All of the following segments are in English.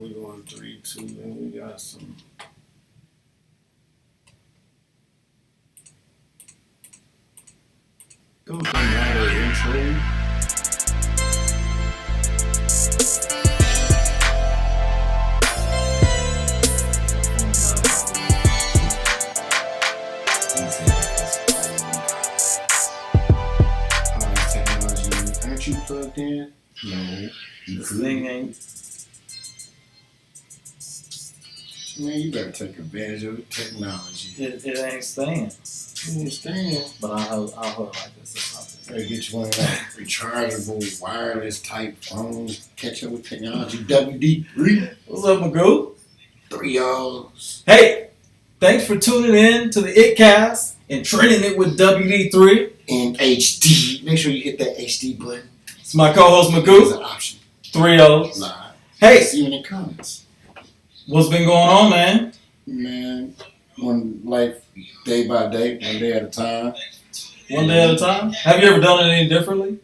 We going 3-2, and we got some. Don't matter intro. Technology. Aren't you plugged in? No. This thing ain't. Man, you better take advantage of the technology. It ain't staying. You understand? But I'll hold it like this or something. Better get you one of that rechargeable, wireless type phones. Catch up with technology. WD3. What's up, Magoo? 3 O's. Hey, thanks for tuning in to the iiTT and trending it with WD3 In HD. Make sure you hit that HD button. It's my co-host There's Magoo. an option. 3 O's. Live. Hey, See you in the comments. what's been going on, man? Man, one life day by day, one day at a time. One day at a time. Have you ever done it any differently?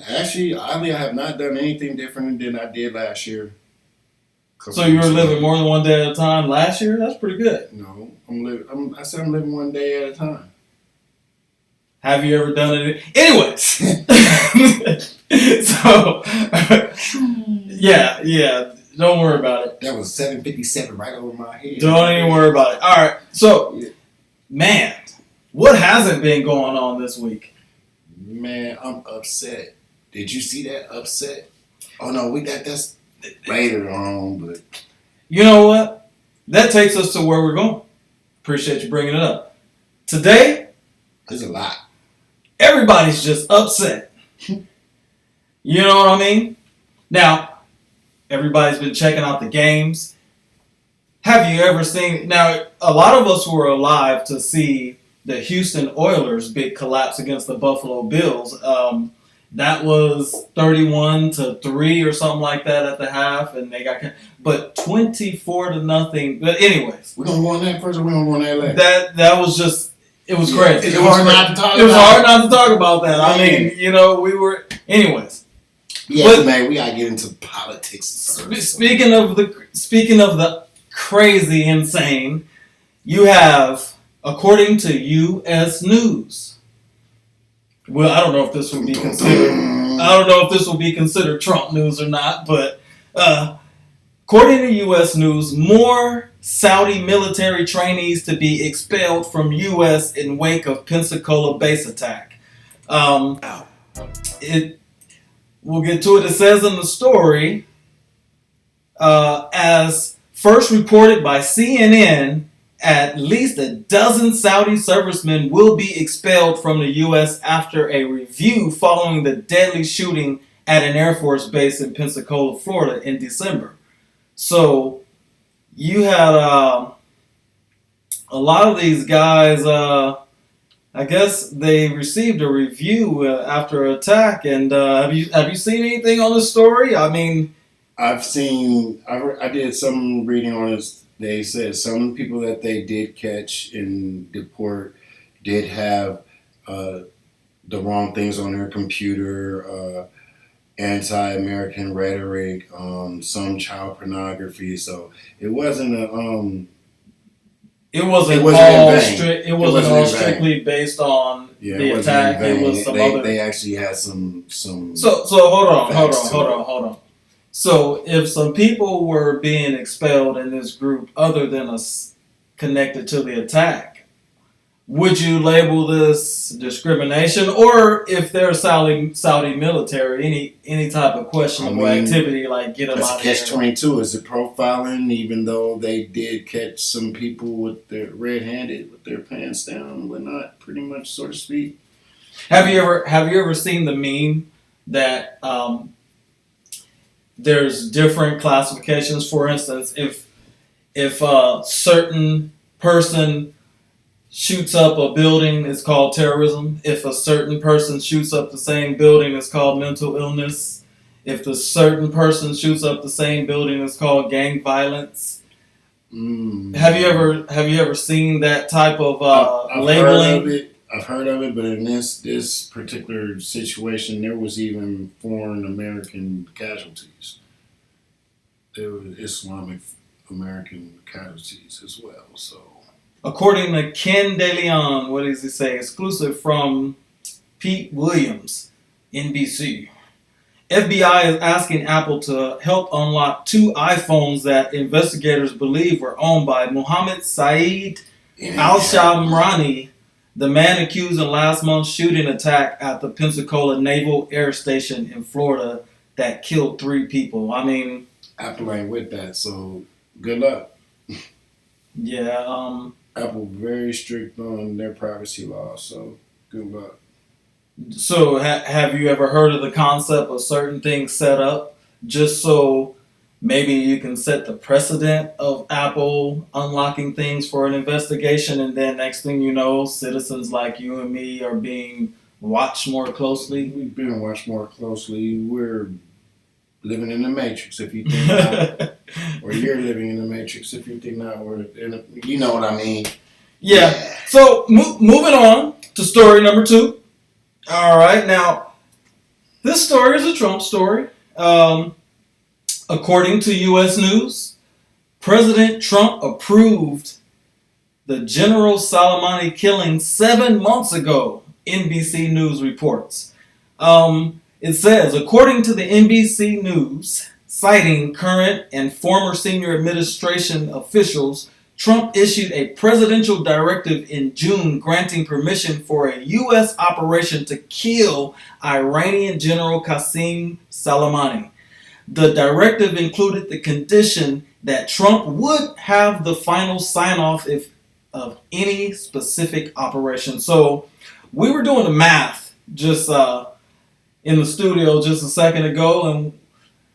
Actually, oddly, I have not done anything different than I did last year. So you were living more than one day at a time last year? That's pretty good. No, I said I'm living one day at a time. Have you ever done it? Anyways. So, yeah. Don't worry about it. That was 7:57 right over my head. Don't even worry about it. All right. So, man, what hasn't been going on this week? Man, I'm upset. Did you see that? Upset? Oh no, that's later on, but You know what? That takes us to where we're going. Appreciate you bringing it up. Today, there's a lot. everybody's just upset. You know what I mean? Now, everybody's been checking out the games. Have you ever seen... Now, a lot of us were alive to see the Houston Oilers' big collapse against the Buffalo Bills. That was 31-3 or something like that at the half, and they got... But 24-0. But anyways. We're going to go on that first or we're going to go on that later? That was just... It was crazy. It was hard not to talk about. It was hard not to talk about that. I mean, we were... Anyways. Yeah, but, man, we gotta get into politics. Speaking of the crazy insane, you have, according to U.S. News. Well, I don't know if this would be considered. I don't know if this will be considered Trump news or not, but according to U.S. News, more Saudi military trainees to be expelled from U.S. in wake of Pensacola base attack. We'll get to it. It says in the story, as first reported by CNN, at least a dozen Saudi servicemen will be expelled from the U.S. after a review following the deadly shooting at an Air Force base in Pensacola, Florida in December. So you had a lot of these guys... I guess they received a review after an attack, and have you seen anything on the story? I mean, I did some reading on this. They said some people that they did catch and deport did have the wrong things on their computer, anti-American rhetoric, some child pornography. So it wasn't a It wasn't all strictly based on the attack. It was some other. They actually had some. So hold on. So if some people were being expelled in this group other than us connected to the attack, would you label this discrimination? Or if they're Saudi military, any type of questionable activity, like get them out of here? Catch-22. Is it profiling, even though they did catch some people with their red-handed, with their pants down and whatnot, pretty much, so to speak? Have you ever seen the meme that there's different classifications? For instance, if a certain person shoots up a building, it's called terrorism. If a certain person shoots up the same building, it's called mental illness. If the certain person shoots up the same building, it's called gang violence. Have you ever seen that type of labeling? I've heard of it, but in this particular situation, there was even foreign American casualties. there was Islamic American casualties as well. So According to Ken DeLeon, what does he say? Exclusive from Pete Williams, NBC. FBI is asking Apple to help unlock two iPhones that investigators believe were owned by Mohammed Saeed Al-Shamrani, the man accused in last month's shooting attack at the Pensacola Naval Air Station in Florida that killed 3 people. I mean, Apple ain't with that, so good luck. yeah. Apple very strict on their privacy laws, so good luck. So, have you ever heard of the concept of certain things set up just so maybe you can set the precedent of Apple unlocking things for an investigation, and then next thing you know, citizens like you and me are being watched more closely? We've been watched more closely. We're living in the Matrix, if you think not, or you're living in the Matrix, if you think not, or you know what I mean. Yeah. So, moving on to story number 2. All right, now this story is a Trump story. According to U.S. News, President Trump approved the General Soleimani killing 7 months ago, NBC News reports. It says, according to the NBC News, citing current and former senior administration officials, Trump issued a presidential directive in June granting permission for a U.S. operation to kill Iranian General Qasem Soleimani. The directive included the condition that Trump would have the final sign-off of any specific operation. So we were doing the math just in the studio just a second ago, and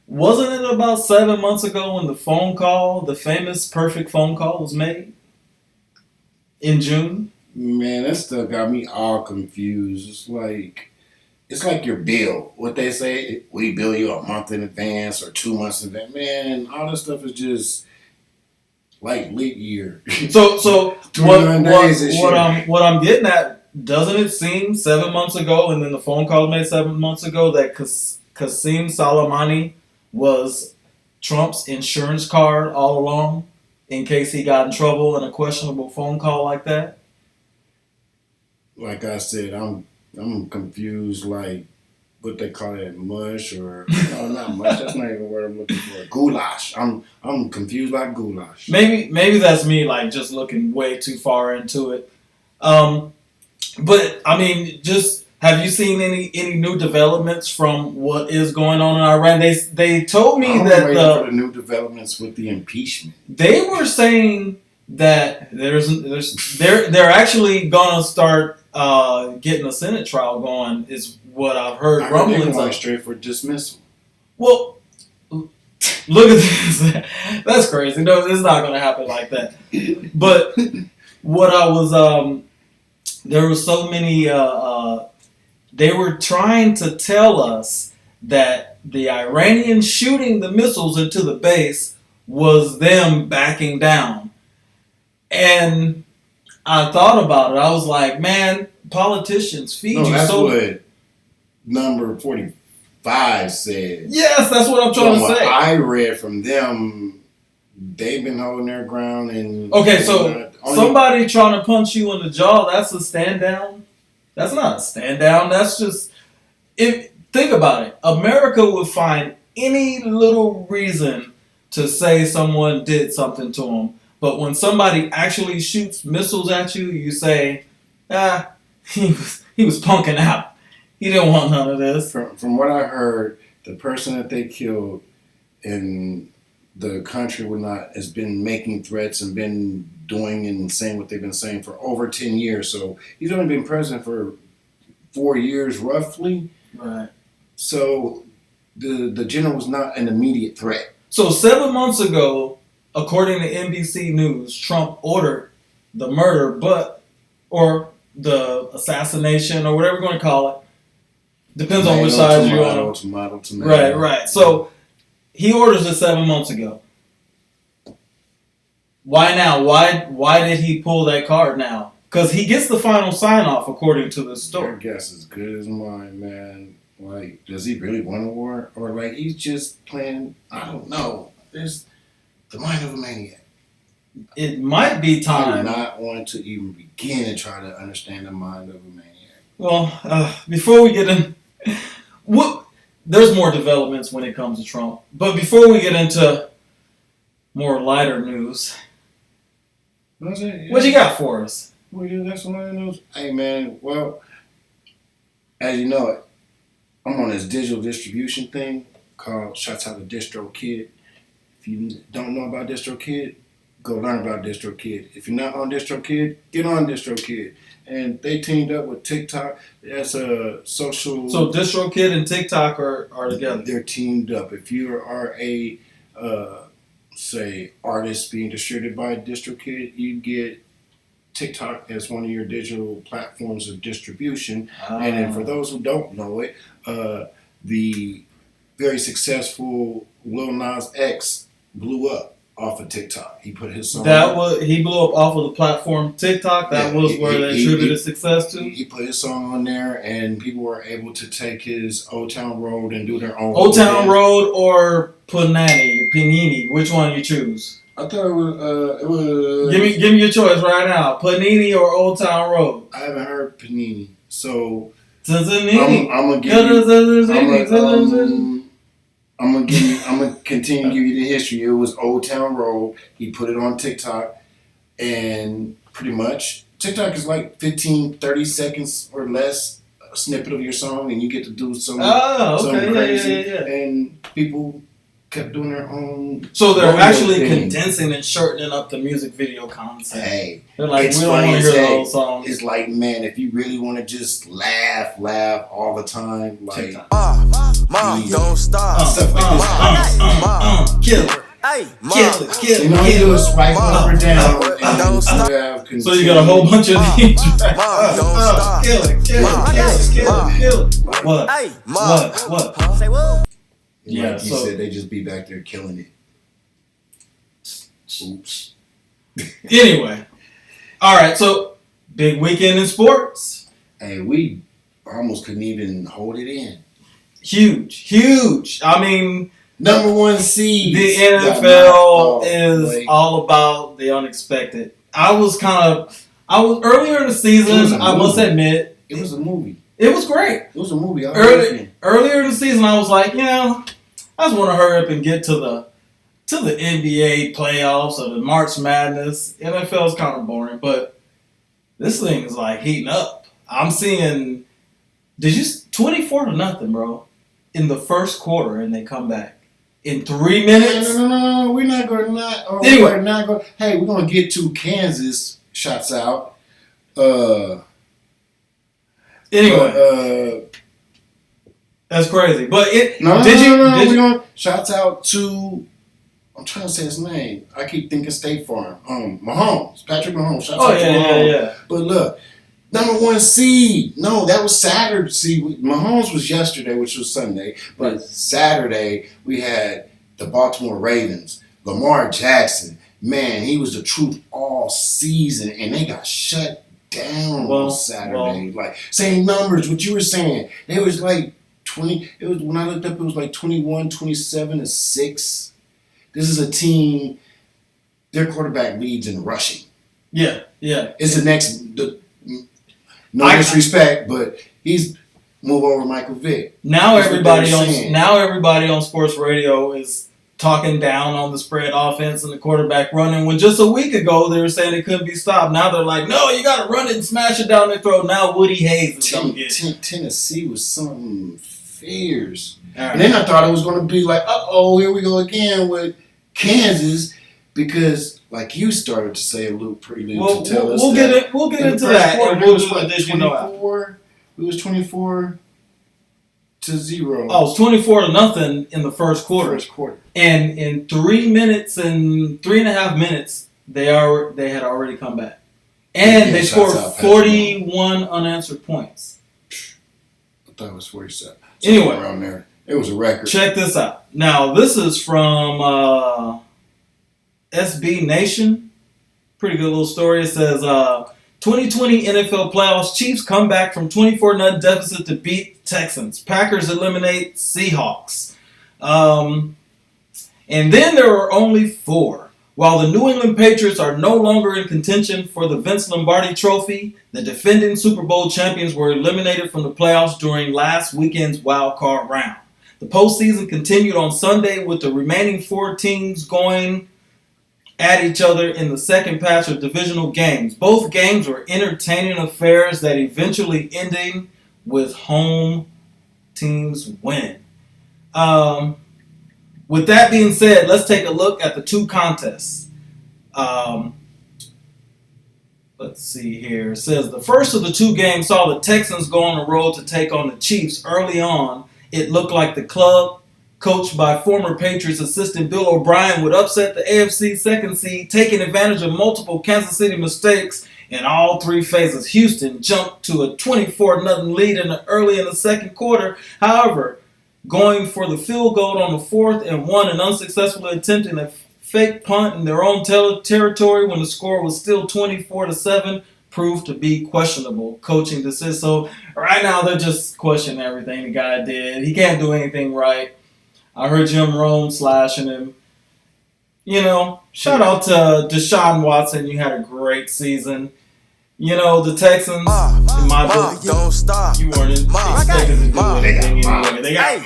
wasn't it about 7 months ago when the famous perfect phone call was made? In June? Man, that stuff got me all confused. It's like your bill. What they say, we bill you a month in advance or 2 months in advance. Man, all this stuff is just like leap year. So 21 days this year. what I'm getting at, doesn't it seem 7 months ago, and then the phone call made 7 months ago, that Qasem Soleimani was Trump's insurance card all along in case he got in trouble in a questionable phone call like that? Like I said, I'm confused, like what they call it, mush, or no, not mush. That's not even what I'm looking for. Goulash. I'm confused like goulash. Maybe that's me, like, just looking way too far into it. But I mean, just have you seen any new developments from what is going on in Iran? They told me I'm that waiting for the new developments with the impeachment. they were saying that they're actually gonna start getting a Senate trial going, is what I've heard I heard rumblings they're going of. straight for dismissal. Well, look at this. That's crazy. No, it's not gonna happen like that. But what I was there were so many. They were trying to tell us that the Iranians shooting the missiles into the base was them backing down. And I thought about it. I was like, man, politicians feed No, you that's so. what number 45 said. Yes, that's what I'm trying From to what say. I read from them, they've been holding their ground. And Okay, so somebody trying to punch you in the jaw, that's a stand down? That's not a stand down. That's just, think about it. America would find any little reason to say someone did something to them. But when somebody actually shoots missiles at you, you say, he was punking out. He didn't want none of this. From what I heard, the person that they killed in the country has been making threats and been doing and saying what they've been saying for over 10 years. So he's only been president for 4 years roughly. Right. So the general was not an immediate threat. So 7 months ago, according to NBC News, Trump ordered the murder, or the assassination, or whatever we're going to call it. Depends on which side you're on. Tomato. Right. So he orders it 7 months ago. Why now? Why did he pull that card now? Because he gets the final sign off, according to the story. Your guess is good as mine, man. Like, does he really want a war, or like he's just playing? I don't know. There's the mind of a maniac. It might be I do time. not want to even begin to try to understand the mind of a maniac. Well, before we get in, there's more developments when it comes to Trump. But before we get into more lighter news, What what you got for us? Well, yeah, that's one of those. Hey, man. Well, as you know, I'm on this digital distribution thing called Shots Out of DistroKid. If you don't know about DistroKid, go learn about DistroKid. If you're not on DistroKid, get on DistroKid. And they teamed up with TikTok. That's a social. So DistroKid and TikTok are together. They're teamed up. If you are a say artist being distributed by DistroKid, you get TikTok as one of your digital platforms of distribution. And then for those who don't know it, the very successful Lil Nas X blew up off of TikTok. He put his song. He blew up off of the platform TikTok. That was where they attributed success to. He put his song on there, and people were able to take his Old Town Road and do their own. Old Town Road or Panini, which one you choose? I thought it was. Give me your choice right now. Panini or Old Town Road? I haven't heard Panini, so I'm gonna give you. I'm gonna continue to give you the history. It was Old Town Road. He put it on TikTok, and pretty much TikTok is like 15, 30 seconds or less a snippet of your song, and you get to do something crazy. Yeah. And people kept doing their own. So they're actually condensing and shortening up the music video concept. Hey, they're like, we don't want to hear the whole song. It's like, man, if you really want to just laugh all the time, like, Mom, don't stop. Stuff like this. Kill it. Hey, You know, you do a swipe up or down. Don't stop. So you got a whole bunch of these. Mom, don't stop. Kill it. What? Hey, What? Say what? Yeah, like you so- said, they just be back there killing it. Oops. Anyway. All right, so big weekend in sports. Hey, we almost couldn't even hold it in. Huge. I mean, Number one seed. the NFL is all about the unexpected. I was earlier in the season, I must admit. It was a movie. It was great. It was a movie. Earlier in the season, I was like, I just want to hurry up and get to the NBA playoffs or the March Madness. NFL is kind of boring, but this thing is like heating up. I'm seeing 24-0, bro, in the first quarter, and they come back in 3 minutes. No. We're not going to Anyway. We're not going. Hey, we're going to get to Kansas. Shots out. Anyway, that's crazy. But Shouts out to. I'm trying to say his name. I keep thinking State Farm. Mahomes. Patrick Mahomes. Shouts out to Mahomes. Yeah. But look, number one seed. No, that was Saturday. See, Mahomes was yesterday, which was Sunday. But Saturday, we had the Baltimore Ravens. Lamar Jackson. Man, he was the truth all season, and they got shut down on Saturday. Like, same numbers, what you were saying. It was like 20. It was when I looked up, it was like 21, 27-6. This is a team, their quarterback leads in rushing. Yeah. It's the next, no disrespect, but he's move over Michael Vick. Now everybody on sports radio is talking down on the spread offense and the quarterback running. When just a week ago they were saying it couldn't be stopped. Now they're like, no, you got to run it and smash it down their throat. Now Woody Hayes is going to get it. Tennessee was something fierce. Right. And then I thought it was going to be like, here we go again with Kansas, because like you started to say, Luke, prelude to tell us we'll get into that. Quarter, and we'll do it this, 24. It was 24-0. Oh, it was 24-0 in the first quarter. And in 3 minutes and 3.5 minutes, they had already come back, and they scored 41 unanswered points. I thought it was 47. Anyway, around there, it was a record. Check this out. Now this is from SB Nation. Pretty good little story. It says 2020 NFL playoffs. Chiefs come back from 24-0 deficit to beat Texans. Packers eliminate Seahawks. And then there were only 4. While the New England Patriots are no longer in contention for the Vince Lombardi Trophy, the defending Super Bowl champions were eliminated from the playoffs during last weekend's wild card round. The postseason continued on Sunday with the remaining 4 teams going at each other in the second patch of divisional games. Both games were entertaining affairs that eventually ending with home teams winning. With that being said, let's take a look at the 2 contests. Let's see here. It says the first of the 2 games saw the Texans go on the road to take on the Chiefs. Early on, it looked like the club, coached by former Patriots assistant Bill O'Brien, would upset the AFC second seed, taking advantage of multiple Kansas City mistakes in all 3 phases. Houston jumped to a 24-0 lead early in the second quarter. However, going for the field goal on the 4th and 1 and unsuccessfully attempting a fake punt in their own territory when the score was still 24-7 proved to be questionable coaching decision. So right now they're just questioning everything the guy did. He can't do anything right. I heard Jim Rome slashing him. Shout out to Deshaun Watson. You had a great season. The Texans, in my book, don't stop. you weren't expected to do anything anyway. They got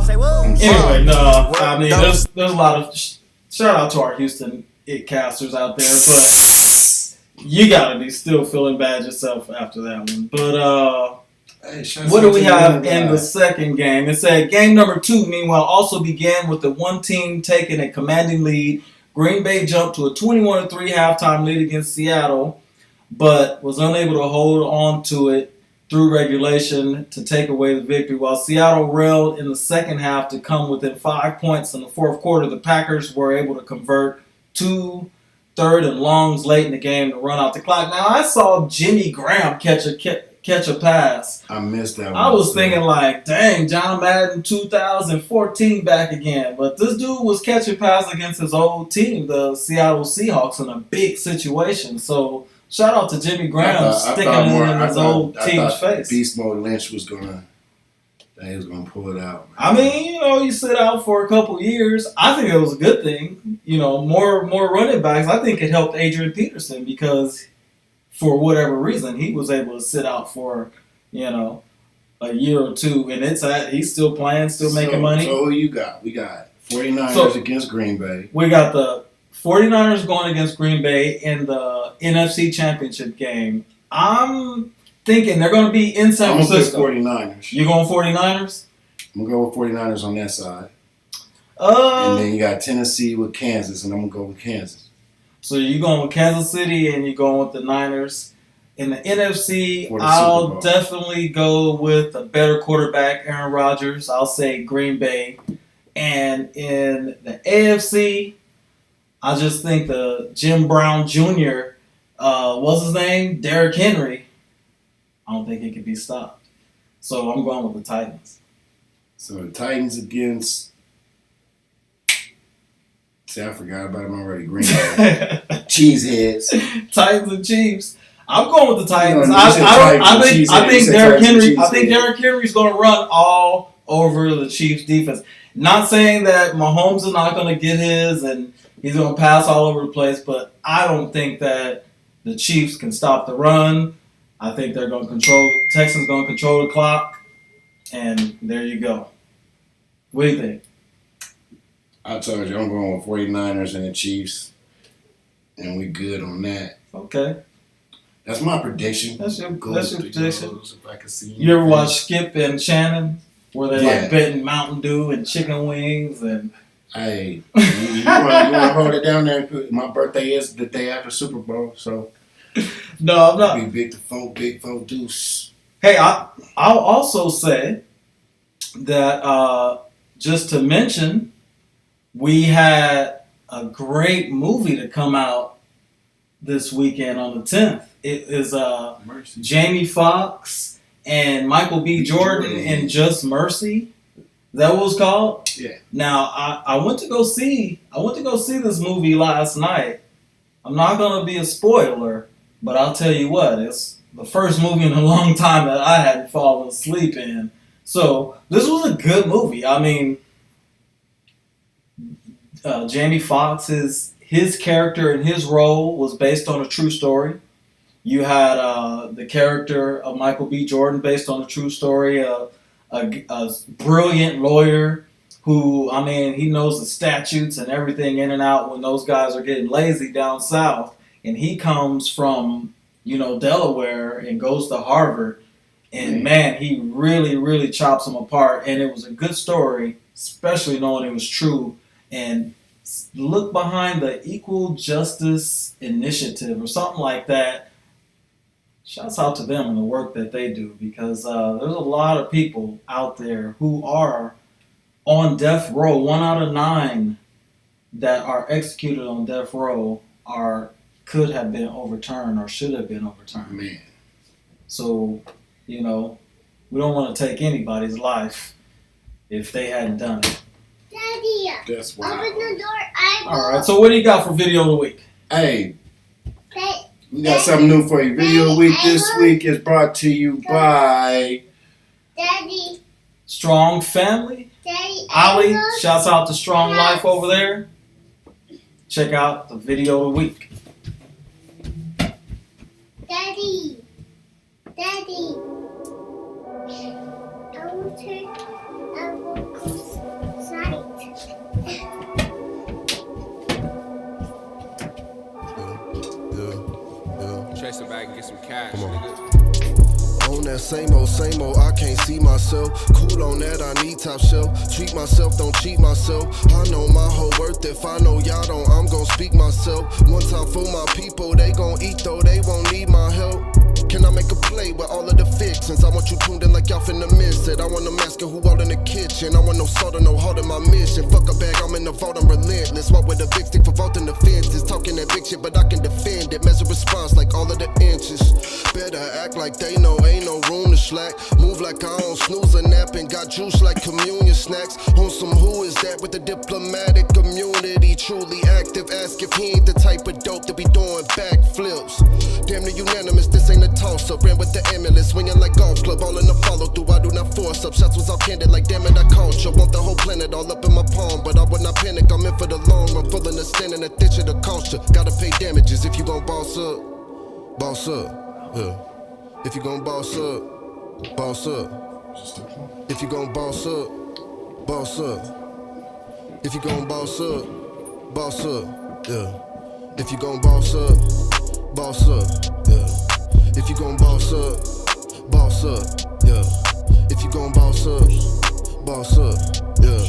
Say what? Anyway, no, I mean, there's a lot of shout out to our Houston casters out there, but you gotta be still feeling bad yourself after that one. But what do we have in the second game? It said game number 2, meanwhile, also began with the one team taking a commanding lead. Green Bay jumped to a 21-3 halftime lead against Seattle, but was unable to hold on to it through regulation to take away the victory. While Seattle railed in the second half to come within 5 points in the fourth quarter, the Packers were able to convert 2 third and longs late in the game to run out the clock. Now, I saw Jimmy Graham catch a pass. I missed that one. I was thinking like, dang, John Madden 2014 back again. But this dude was catching pass against his old team, the Seattle Seahawks, in a big situation. So shout out to Jimmy Graham sticking it in his old team's face. Beast Mode Lynch was gonna pull it out. Man. I mean, you sit out for a couple years. I think it was a good thing. More running backs. I think it helped Adrian Peterson because for whatever reason he was able to sit out for a year or 2, and he's still playing, still making money. So who you got? We got 49ers against Green Bay. We got the 49ers going against Green Bay in the NFC Championship game. I'm thinking they're going to be in San Francisco. I'm going to 49ers. You going 49ers? I'm going to go with 49ers on that side. And then you got Tennessee with Kansas, and I'm going to go with Kansas. So you're going with Kansas City, and you're going with the Niners. In the NFC, I'll definitely go with a better quarterback, Aaron Rodgers. I'll say Green Bay. And in the AFC, I just think the Jim Brown Jr., what's his name? Derrick Henry. I don't think he can be stopped. So I'm going with the Titans. So the Titans against... See, I forgot about him already. Green Bay. Cheeseheads. Titans and Chiefs. I'm going with the Titans. I think Derrick Henry. I think Derrick Henry's going to run all over the Chiefs' defense. Not saying that Mahomes is not going to get his and he's going to pass all over the place, but I don't think that the Chiefs can stop the run. I think they're going to control. Texans going to control the clock, and there you go. What do you think? I told you I'm going with 49ers and the Chiefs, and we good on that. Okay. That's my prediction. That's your prediction. If I can see you ever watch Skip and Shannon, where they like betting Mountain Dew and chicken wings and? Hey, you want to hold it down there? My birthday is the day after Super Bowl, so no, I'm not. Be big folk deuce. Hey, I'll also say that just to mention, we had a great movie to come out this weekend on the 10th. It is Jamie Foxx and Michael B. Jordan in Just Mercy. Is that what it's called? Yeah. Now I went to go see this movie last night. I'm not gonna be a spoiler, but I'll tell you what, it's the first movie in a long time that I hadn't fallen asleep in. So this was a good movie. I mean, Jamie Foxx's his character and his role was based on a true story. You had the character of Michael B. Jordan based on a true story, a brilliant lawyer who, I mean, he knows the statutes and everything in and out when those guys are getting lazy down south. And he comes from, Delaware and goes to Harvard. And man, he really, really chops them apart. And it was a good story, especially knowing it was true. And look behind the Equal Justice Initiative or something like that. Shouts out to them and the work that they do, because there's a lot of people out there who are on death row. 1 out of 9 that are executed on death row could have been overturned or should have been overturned. Man. So, we don't want to take anybody's life if they hadn't done it. Daddy, That's why. open the door. All right, so what do you got for video of the week? Hey, we got something new for you. Video of the week this week is brought to you by Daddy, Strong Family. Daddy, Ali, shouts out to Strong Life over there. Check out the video of the week. Daddy, I will go outside. Chase it back and get some cash, Come on. nigga. On that same old, I can't see myself. Cool on that, I need top shelf. Treat myself, don't cheat myself. I know my whole worth. If I know y'all don't, I'm gon' speak myself. One time for my people, they gon' eat though, they won't need my help. Can I make a play with all of the fixins? I want you tuned in like y'all finna miss it. I want a master who all in the kitchen. I want no salt or no heart in my mission. Fuck a bag, I'm in the vault, I'm relentless. Walk with a big stick for vaulting the fences. Talking that big shit, but I can defend it. Measure response like all of the inches. Better act like they know, ain't no room to slack. Move like I don't snooze a nap and got juice like communion snacks. On some who is that with the diplomatic community. Truly active, ask if he ain't the type of dope to be doing backflips. Damn near unanimous, this ain't a toss-up. Ran with the ambulance, swinging like golf club, all in the follow-through. I do not force up. Shots was all candid, like damn it, I caught you. Want the whole planet all up in my palm, but I would not panic. I'm in for the long run, full understanding the ditch of the culture. Gotta pay damages if you gon' boss up. Boss up, yeah. If you gon' boss up, boss up. If you gon' boss up, boss up. If you gon' boss up, boss up, yeah. If you gon' boss up, boss up, yeah. If you gon' boss up, yeah. If you gon' boss up, yeah.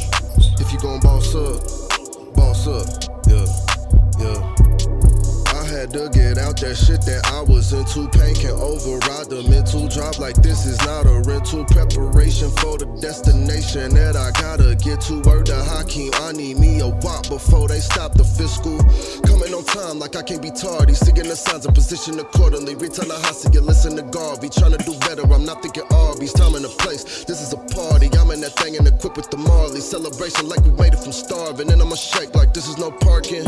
If you gon' boss up, yeah. I had to get out that shit that I was into. Pain can override the mental. Drop like this is not a rental. Preparation for the destination that I gotta get to. Word to Hakeem, I need me a wop before they stop the fiscal. Coming on time like I can't be tardy. Seeing the signs and position accordingly. Return the hostage, listen to Garvey. Trying to do better, I'm not thinking Arby's. Time and a place, this is a party. I'm in that thing and equipped with the Marley. Celebration like we made it from starving. And I'ma shake like this is no parking.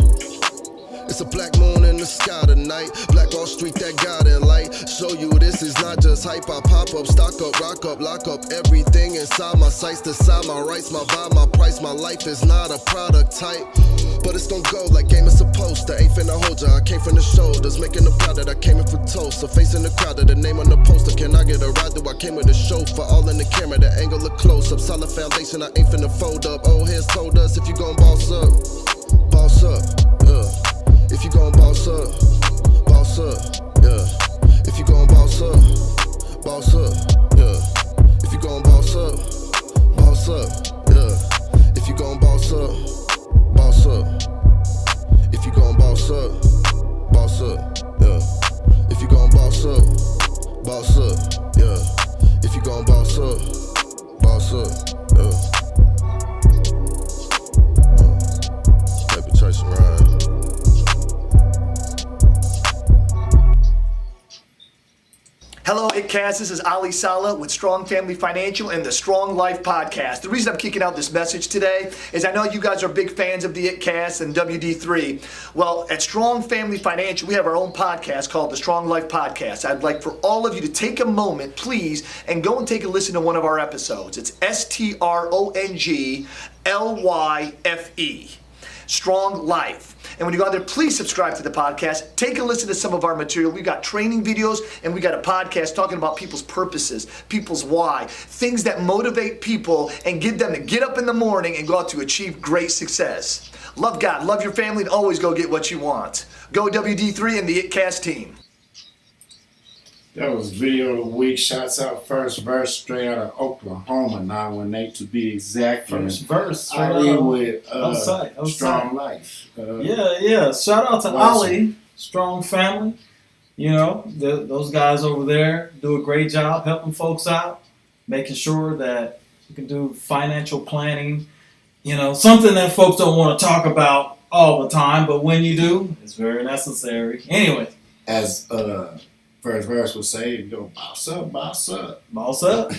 It's a black moon in the sky tonight. Black Wall Street, that guiding light. Show you this is not just hype. I pop up, stock up, rock up, lock up everything inside my sights. Decide my rights, my vibe, my price. My life is not a product type, but it's gon' go like game is supposed to. Ain't finna hold ya, I came from the shoulders. Making the proud that I came in for toast. So facing the crowd of the name on the poster. Can I get a ride through? I came with a chauffeur. All in the camera, the angle of close up. Solid foundation, I ain't finna fold up. Old heads told us if you gon' boss up, yeah. If you gon' boss up, yeah. If you gon' boss up, yeah. If you gon' boss up, yeah. If you gon' boss up, if you gon' boss up, yeah. If you gon' boss up, yeah. If you gon' boss up, yeah. Hello, ItCast. This is Ali Saleh with Strong Family Financial and the Strong Life Podcast. The reason I'm kicking out this message today is I know you guys are big fans of the ItCast and WD3. Well, at Strong Family Financial, we have our own podcast called the Strong Life Podcast. I'd like for all of you to take a moment, please, and go and take a listen to one of our episodes. It's STRONGLYFE. Strong Life. And when you go out there, please subscribe to the podcast. Take a listen to some of our material. We've got training videos and we got a podcast talking about people's purposes, people's why, things that motivate people and get them to get up in the morning and go out to achieve great success. Love God, love your family, and always go get what you want. Go WD3 and the ItCast team. That was video of the week. Shouts out first verse straight out of Oklahoma, 918 to be exact. First verse. Ali with outside. Strong Life. Yeah. Shout out to Ali, Strong Family. You know, those guys over there do a great job helping folks out, making sure that you can do financial planning. You know, something that folks don't want to talk about all the time, but when you do, it's very necessary. Anyway. As first verse would say, go boss up, boss up. Boss up.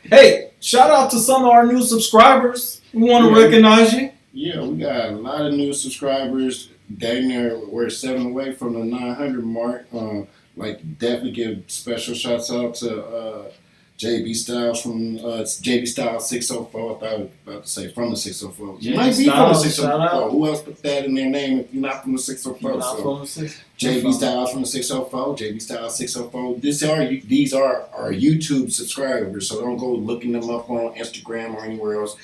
Hey, shout out to some of our new subscribers. We want to recognize you. Yeah, we got a lot of new subscribers. Dang near, we're 7 away from the 900 mark. Definitely give special shouts out to JB Styles from JB Styles 604. I thought I was about to say from the 604. You might be from the 604. Who else put that in their name if you're not from the 604? JB Styles from the 604. JB Styles 604. These are our YouTube subscribers, so don't go looking them up on Instagram or anywhere else.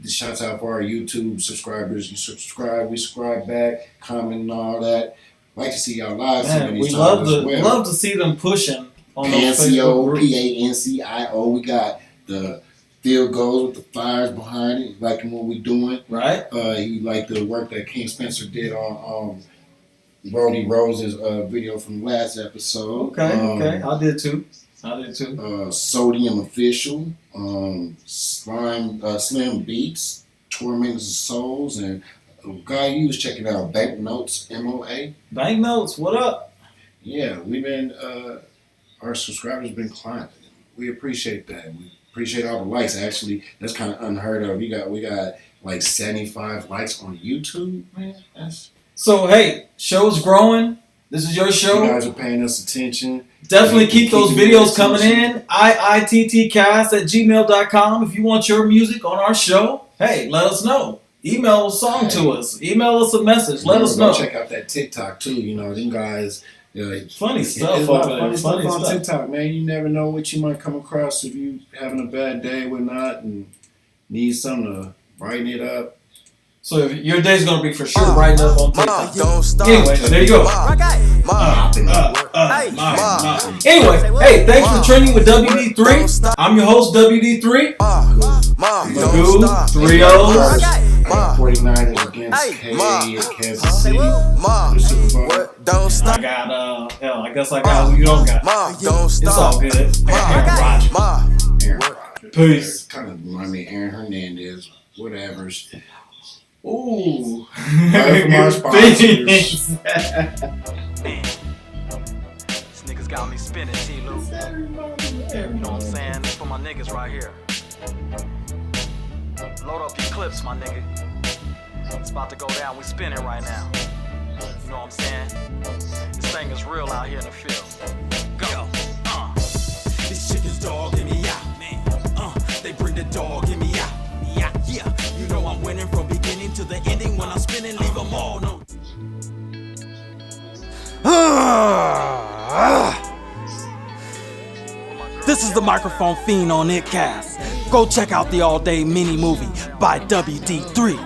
Shouts out for our YouTube subscribers. You subscribe, we subscribe back, comment and all that. Like to see y'all live. Man, we love to see them pushing on those Facebook groups. PANCIO. We got the field goals with the fires behind it. Liking what we doing. Right. He liked the work that King Spencer did on Brody Rose's video from last episode. Okay. I did too. Sodium Official, Slim Beats, Tormentors of Souls, and a guy you was checking out, Banknotes MOA. Banknotes, what up? Yeah, we've been our subscribers have been climbing. We appreciate that. We appreciate all the likes. Actually, that's kind of unheard of. We got like 75 likes on YouTube. Man, so hey, show's growing. This is your show. You guys are paying us attention. Definitely keep those videos coming in. iiTTcast@gmail.com. If you want your music on our show, hey, let us know. Email a song to us. Email us a message. Let us know. Check out that TikTok too. You know, them guys. Funny stuff. There's a lot of funny stuff on TikTok, man. You never know what you might come across if you having a bad day or whatnot and need something to brighten it up. So if your day's gonna be for sure brighten up on TikTok. Don't stop. Anyway, there you go. Anyway, hey, thanks for training with WD3. I'm your host, WD3. Magoo, 3-0s. 49ers against K at Kansas City. Don't stop. I got, I guess I got what you don't got. It's all good. Aaron Rodgers. Peace. Kind of remind me of Aaron Hernandez. Whatever's. Ooh. From our sponsors. These niggas got me spinning, T-Lou. You know what I'm saying? This for my niggas right here. Load up your clips, my nigga. It's about to go down. We spinning right now. You know what I'm saying? This thing is real out here in the field. Go. This chicken's dogging me out, man. They bring the dog in me out. Yeah. You know I'm winning from beginning to the ending. When I'm spinning, leave them all no. This is the Microphone Fiend on ItCast. Go check out the all-day mini movie by WD3.